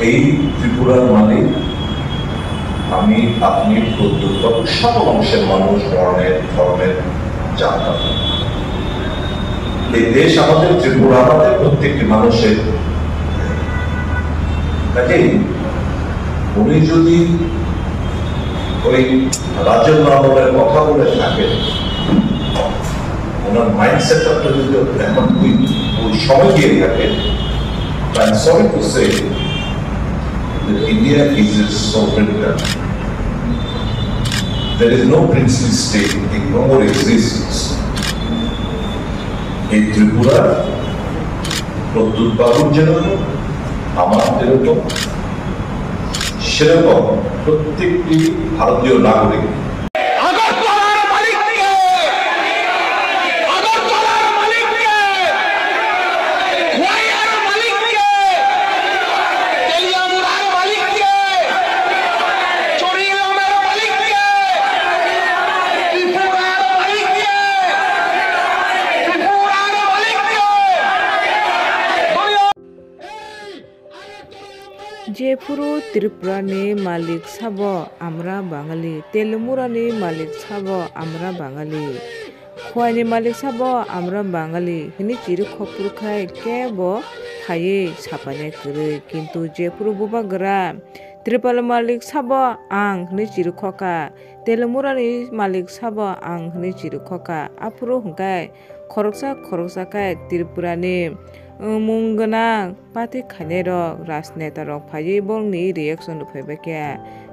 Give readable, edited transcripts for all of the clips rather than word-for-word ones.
এই ত্রিপুরার মালিক আমি, আপনি, প্রত্যেক সকল অংশের মানুষ, ধর্মের জানতাম। এই দেশ আমাদের, ত্রিপুরা আমাদের, প্রত্যেকটি মানুষের। কাজেই উনি যদি ওই রাজের আমলের কথা বলে থাকেন, ওনার মাইন্ডসেটটা যদি এখন ওই সময় দিয়ে থাকেন, I'm sorry to say that India is a sovereign country. There is no princely state, it no more exists. এই ত্রিপুরা প্রত্যুত বাবুর যেরকম, আমার যেরকম, সেরকম প্রত্যেকটি ভারতীয় নাগরিক जेपुरु त्रिपुरानि मालिक साबो आमरा बांगाली तेलुमुरानि मालिक साबो आमरा बांगाली खवाइनि मालिक साबो आमरा बांगाली हिनि चिरु खपुरखाय केबो थाये सापाने करे किन्तु जेपुरु बुबागरा त्रिपुरा मालिक साबो आं हिनि चिरु खका तेलुमुरानि मालिक साबो आं हिनि चिरु खका आपुरु हंखाय खरकसा खाय त्रिपुरानि मुंगना पार्टी खानेरक राजनेतारक फायै बंनि रिएक्शन फैबाय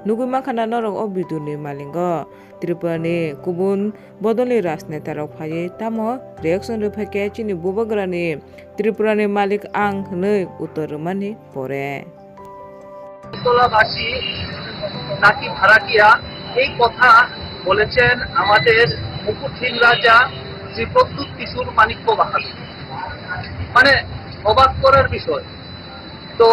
नुगुमा खाना नरक अबिदुनि मालिंग त्रिपुरानि गुबुन बदलनि राजनेतारक फायै तामो रिएक्शन फैके चिनि बुबाग्रानि त्रिपुरानि मालिक आं हनै उत्तरमानि परे তোলাবাসী নাকি ভাড়াটিয়া এই কথা বলেছেন আমাদের মুকুটহীন রাজা শ্রী প্রত্যুত কিশোর মাণিক্য বাহাদুর। মানে অবাক করার বিষয়। তো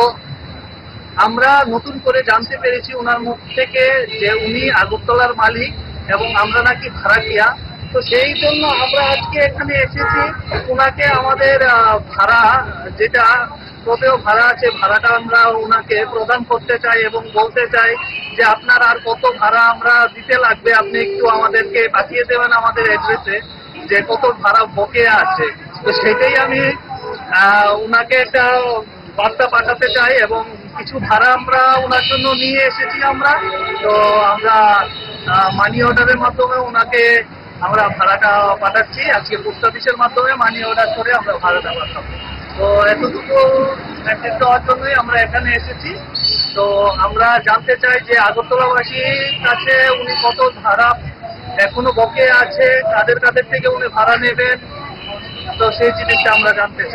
আমরা নতুন করে জানতে পেরেছি ওনার মুখ থেকে যে উনি আগরতলার মালিক এবং আমরা নাকি ভাড়াটিয়া। তো সেই জন্য আমরা আজকে এখানে এসেছি ওনাকে আমাদের ভাড়া যেটা কতও ভাড়া আছে ভাড়াটা আমরা ওনাকে প্রদান করতে চাই এবং বলতে চাই যে আপনার আর কত ভাড়া আমরা দিতে লাগবে আপনি একটু আমাদেরকে পাঠিয়ে দেবেন আমাদের অ্যাড্রেসে যে কত ভাড়া বকেয়া আছে। তো সেটাই আমি ওনাকে একটা বার্তা পাঠাতে চাই এবং কিছু ভাড়া আমরা ওনার জন্য নিয়ে এসেছি আমরা। তো আমরা মানি অর্ডারের মাধ্যমে ওনাকে আমরা ভাড়াটা পাঠাচ্ছি আজকে পোস্ট অফিসের মাধ্যমে মানি অর্ডার করে আমরা ভাড়াটা পাঠাবো। তো এতটুকু মেসেজ দেওয়ার জন্যই আমরা এখানে এসেছি। তো আমরা জানতে চাই যে আগরতলাবাসীর কাছে উনি কত ভাড়া এখনো বকেয়া আছে, কাদের থেকে উনি ভাড়া নেবেন, তো সেই জিনিসটা আমরা জানতে চাই।